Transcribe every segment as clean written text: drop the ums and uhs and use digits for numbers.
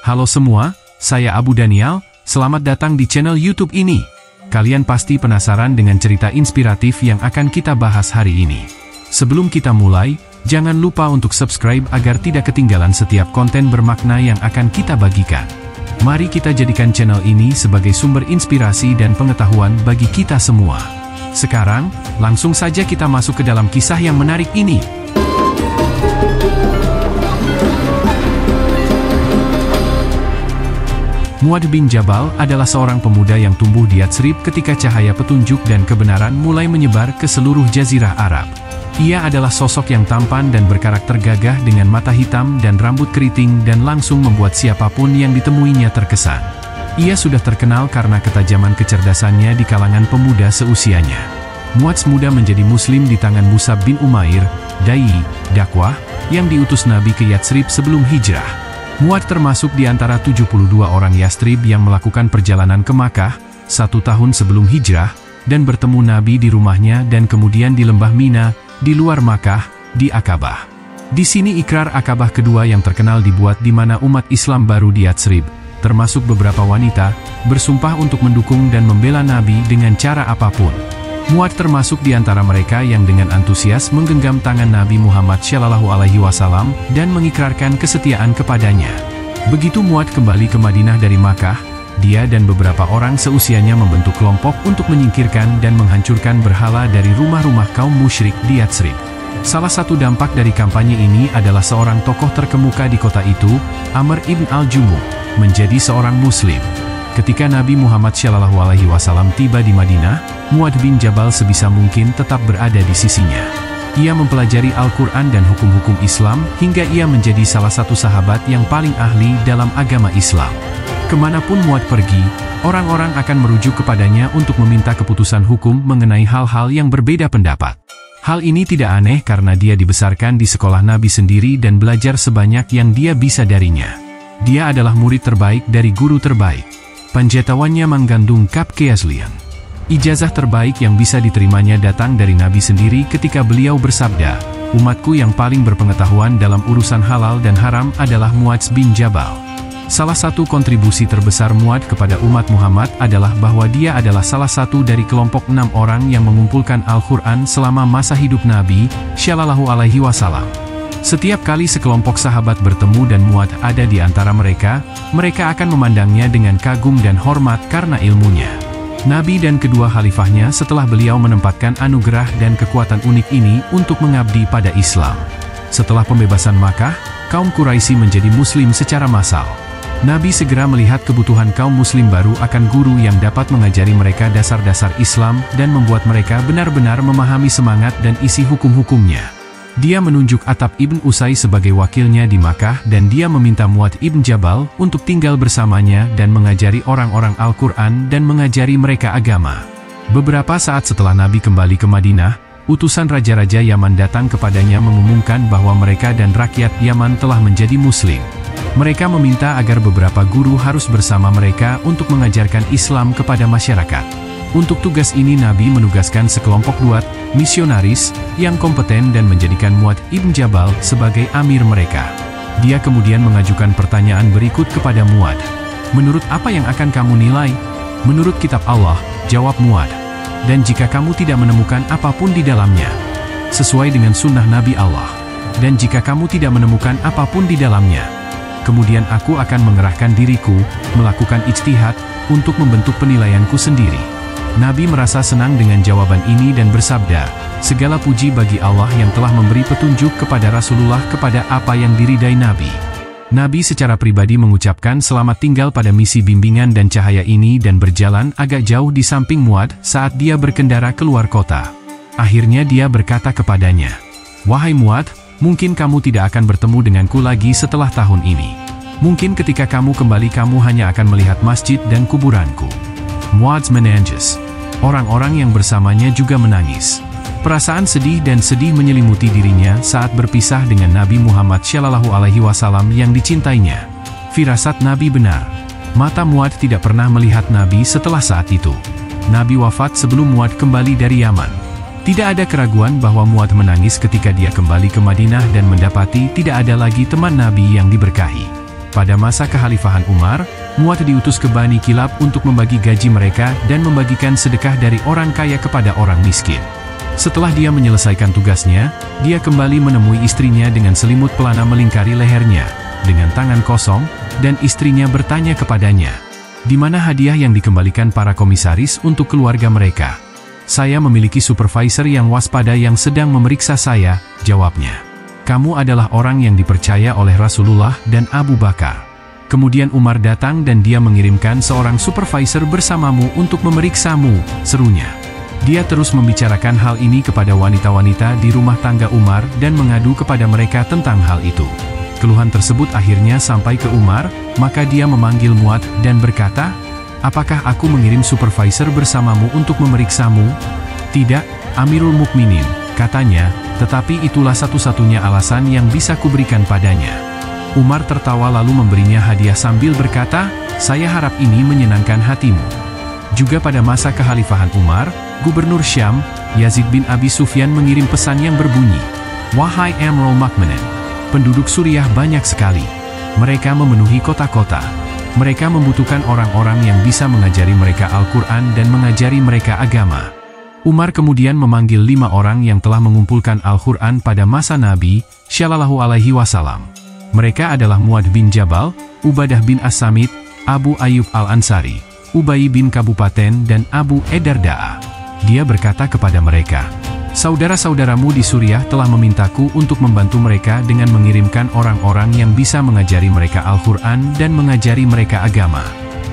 Halo semua, saya Abu Daniel, selamat datang di channel YouTube ini. Kalian pasti penasaran dengan cerita inspiratif yang akan kita bahas hari ini. Sebelum kita mulai, jangan lupa untuk subscribe agar tidak ketinggalan setiap konten bermakna yang akan kita bagikan. Mari kita jadikan channel ini sebagai sumber inspirasi dan pengetahuan bagi kita semua. Sekarang, langsung saja kita masuk ke dalam kisah yang menarik ini. Mu'adz bin Jabal adalah seorang pemuda yang tumbuh di Yatsrib ketika cahaya petunjuk dan kebenaran mulai menyebar ke seluruh jazirah Arab. Ia adalah sosok yang tampan dan berkarakter gagah dengan mata hitam dan rambut keriting dan langsung membuat siapapun yang ditemuinya terkesan. Ia sudah terkenal karena ketajaman kecerdasannya di kalangan pemuda seusianya. Mu'adz muda menjadi muslim di tangan Mus'ab bin Umair, dai, dakwah, yang diutus Nabi ke Yatsrib sebelum hijrah. Mu'adz termasuk di antara 72 orang Yatsrib yang melakukan perjalanan ke Makkah 1 tahun sebelum hijrah, dan bertemu Nabi di rumahnya dan kemudian di lembah Mina, di luar Makkah, di Aqabah. Di sini ikrar Aqabah kedua yang terkenal dibuat di mana umat Islam baru di Yatsrib, termasuk beberapa wanita, bersumpah untuk mendukung dan membela Nabi dengan cara apapun. Mu'adz termasuk di antara mereka yang dengan antusias menggenggam tangan Nabi Muhammad SAW dan mengikrarkan kesetiaan kepadanya. Begitu Mu'adz kembali ke Madinah dari Makkah, dia dan beberapa orang seusianya membentuk kelompok untuk menyingkirkan dan menghancurkan berhala dari rumah-rumah kaum musyrik di Yatsrib. Salah satu dampak dari kampanye ini adalah seorang tokoh terkemuka di kota itu, Amr ibn al-Jumuh, menjadi seorang muslim. Ketika Nabi Muhammad SAW tiba di Madinah, Mu'adz bin Jabal sebisa mungkin tetap berada di sisinya. Ia mempelajari Al-Quran dan hukum-hukum Islam hingga ia menjadi salah satu sahabat yang paling ahli dalam agama Islam. Kemanapun Mu'adz pergi, orang-orang akan merujuk kepadanya untuk meminta keputusan hukum mengenai hal-hal yang berbeda pendapat. Hal ini tidak aneh karena dia dibesarkan di sekolah Nabi sendiri dan belajar sebanyak yang dia bisa darinya. Dia adalah murid terbaik dari guru terbaik. Penjatawannya mengandung kap keaslian. Ijazah terbaik yang bisa diterimanya datang dari Nabi sendiri ketika beliau bersabda, "Umatku yang paling berpengetahuan dalam urusan halal dan haram adalah Mu'adz bin Jabal." Salah satu kontribusi terbesar Mu'adz kepada umat Muhammad adalah bahwa dia adalah salah satu dari kelompok 6 orang yang mengumpulkan Al-Quran selama masa hidup Nabi SAW. Setiap kali sekelompok sahabat bertemu dan Mu'adz ada di antara mereka, mereka akan memandangnya dengan kagum dan hormat karena ilmunya. Nabi dan kedua khalifahnya setelah beliau menempatkan anugerah dan kekuatan unik ini untuk mengabdi pada Islam. Setelah pembebasan Makkah, kaum Quraisy menjadi muslim secara massal. Nabi segera melihat kebutuhan kaum muslim baru akan guru yang dapat mengajari mereka dasar-dasar Islam dan membuat mereka benar-benar memahami semangat dan isi hukum-hukumnya. Dia menunjuk Attab ibn Usai sebagai wakilnya di Makkah dan dia meminta Mu'adz ibn Jabal untuk tinggal bersamanya dan mengajari orang-orang Al-Quran dan mengajari mereka agama. Beberapa saat setelah Nabi kembali ke Madinah, utusan raja-raja Yaman datang kepadanya mengumumkan bahwa mereka dan rakyat Yaman telah menjadi muslim. Mereka meminta agar beberapa guru harus bersama mereka untuk mengajarkan Islam kepada masyarakat. Untuk tugas ini Nabi menugaskan sekelompok duat, misionaris, yang kompeten dan menjadikan Mu'adz ibn Jabal sebagai amir mereka. Dia kemudian mengajukan pertanyaan berikut kepada Mu'adz. "Menurut apa yang akan kamu nilai?" "Menurut kitab Allah," jawab Mu'adz. "Dan jika kamu tidak menemukan apapun di dalamnya?" "Sesuai dengan sunnah Nabi Allah." "Dan jika kamu tidak menemukan apapun di dalamnya?" "Kemudian aku akan mengerahkan diriku, melakukan ijtihad, untuk membentuk penilaianku sendiri." Nabi merasa senang dengan jawaban ini dan bersabda, "Segala puji bagi Allah yang telah memberi petunjuk kepada Rasulullah kepada apa yang diridai Nabi." Nabi secara pribadi mengucapkan selamat tinggal pada misi bimbingan dan cahaya ini dan berjalan agak jauh di samping Mu'adz saat dia berkendara keluar kota. Akhirnya dia berkata kepadanya, "Wahai Mu'adz, mungkin kamu tidak akan bertemu denganku lagi setelah tahun ini. Mungkin ketika kamu kembali kamu hanya akan melihat masjid dan kuburanku." Mu'adz menangis. Orang-orang yang bersamanya juga menangis. Perasaan sedih dan sedih menyelimuti dirinya saat berpisah dengan Nabi Muhammad SAW yang dicintainya. Firasat Nabi benar. Mata Mu'adz tidak pernah melihat Nabi setelah saat itu. Nabi wafat sebelum Mu'adz kembali dari Yaman. Tidak ada keraguan bahwa Mu'adz menangis ketika dia kembali ke Madinah dan mendapati tidak ada lagi teman Nabi yang diberkahi. Pada masa kekhalifahan Umar, Mu'adh diutus ke Bani Kilab untuk membagi gaji mereka dan membagikan sedekah dari orang kaya kepada orang miskin. Setelah dia menyelesaikan tugasnya, dia kembali menemui istrinya dengan selimut pelana melingkari lehernya, dengan tangan kosong, dan istrinya bertanya kepadanya, "Di mana hadiah yang dikembalikan para komisaris untuk keluarga mereka?" "Saya memiliki supervisor yang waspada yang sedang memeriksa saya," jawabnya. "Kamu adalah orang yang dipercaya oleh Rasulullah dan Abu Bakar." Kemudian Umar datang dan dia mengirimkan seorang supervisor bersamamu untuk memeriksamu, serunya. Dia terus membicarakan hal ini kepada wanita-wanita di rumah tangga Umar dan mengadu kepada mereka tentang hal itu. Keluhan tersebut akhirnya sampai ke Umar, maka dia memanggil Mu'adh dan berkata, "Apakah aku mengirim supervisor bersamamu untuk memeriksamu?" "Tidak, Amirul Mukminin," katanya, "tetapi itulah satu-satunya alasan yang bisa kuberikan padanya." Umar tertawa lalu memberinya hadiah sambil berkata, "Saya harap ini menyenangkan hatimu." Juga pada masa kekhalifahan Umar, Gubernur Syam, Yazid bin Abi Sufyan mengirim pesan yang berbunyi, "Wahai Amirul Mukminin, penduduk Suriah banyak sekali. Mereka memenuhi kota-kota. Mereka membutuhkan orang-orang yang bisa mengajari mereka Al-Quran dan mengajari mereka agama." Umar kemudian memanggil 5 orang yang telah mengumpulkan Al-Quran pada masa Nabi, Shallallahu Alaihi Wasallam. Mereka adalah Mu'adh bin Jabal, Ubadah bin As-Samit, Abu Ayyub Al-Ansari, Ubay bin Kabupaten dan Abu Darda. Dia berkata kepada mereka, "Saudara-saudaramu di Suriah telah memintaku untuk membantu mereka dengan mengirimkan orang-orang yang bisa mengajari mereka Al-Quran dan mengajari mereka agama.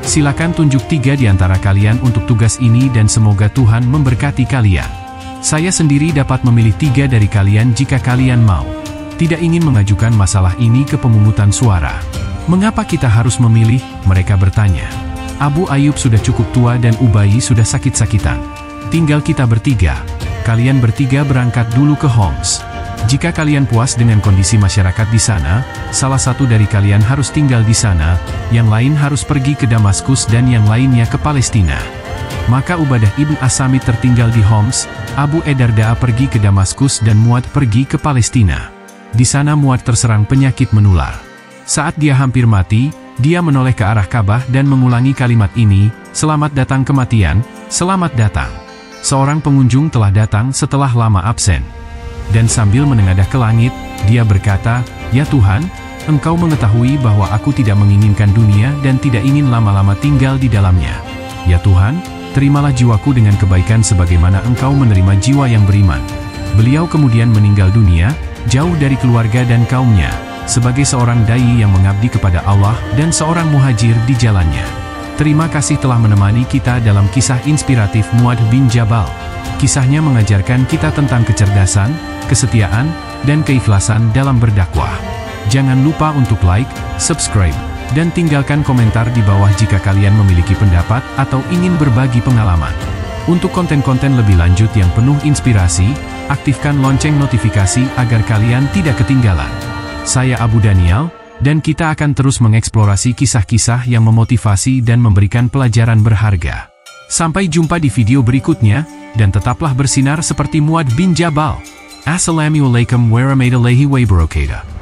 Silakan tunjuk 3 di antara kalian untuk tugas ini dan semoga Tuhan memberkati kalian. Saya sendiri dapat memilih 3 dari kalian jika kalian mau. Tidak ingin mengajukan masalah ini ke pemungutan suara." "Mengapa kita harus memilih?" mereka bertanya. "Abu Ayyub sudah cukup tua dan Ubay sudah sakit-sakitan. Tinggal kita bertiga. Kalian bertiga berangkat dulu ke Homs. Jika kalian puas dengan kondisi masyarakat di sana, salah satu dari kalian harus tinggal di sana, yang lain harus pergi ke Damaskus dan yang lainnya ke Palestina." Maka Ubadah ibn As-Samit tertinggal di Homs, Abu Darda pergi ke Damaskus dan Mu'adh pergi ke Palestina. Di sana Mu'adh terserang penyakit menular. Saat dia hampir mati, dia menoleh ke arah Ka'bah dan mengulangi kalimat ini, "Selamat datang kematian, selamat datang." Seorang pengunjung telah datang setelah lama absen. Dan sambil menengadah ke langit, dia berkata, "Ya Tuhan, Engkau mengetahui bahwa aku tidak menginginkan dunia dan tidak ingin lama-lama tinggal di dalamnya. Ya Tuhan, terimalah jiwaku dengan kebaikan sebagaimana Engkau menerima jiwa yang beriman." Beliau kemudian meninggal dunia, jauh dari keluarga dan kaumnya, sebagai seorang dai yang mengabdi kepada Allah dan seorang muhajir di jalannya. Terima kasih telah menemani kita dalam kisah inspiratif Mu'adh bin Jabal. Kisahnya mengajarkan kita tentang kecerdasan, kesetiaan, dan keikhlasan dalam berdakwah. Jangan lupa untuk like, subscribe, dan tinggalkan komentar di bawah jika kalian memiliki pendapat atau ingin berbagi pengalaman. Untuk konten-konten lebih lanjut yang penuh inspirasi, aktifkan lonceng notifikasi agar kalian tidak ketinggalan. Saya Abu Daniel, dan kita akan terus mengeksplorasi kisah-kisah yang memotivasi dan memberikan pelajaran berharga. Sampai jumpa di video berikutnya, dan tetaplah bersinar seperti Mu'adh bin Jabal. Assalamualaikum warahmatullahi wabarakatuh.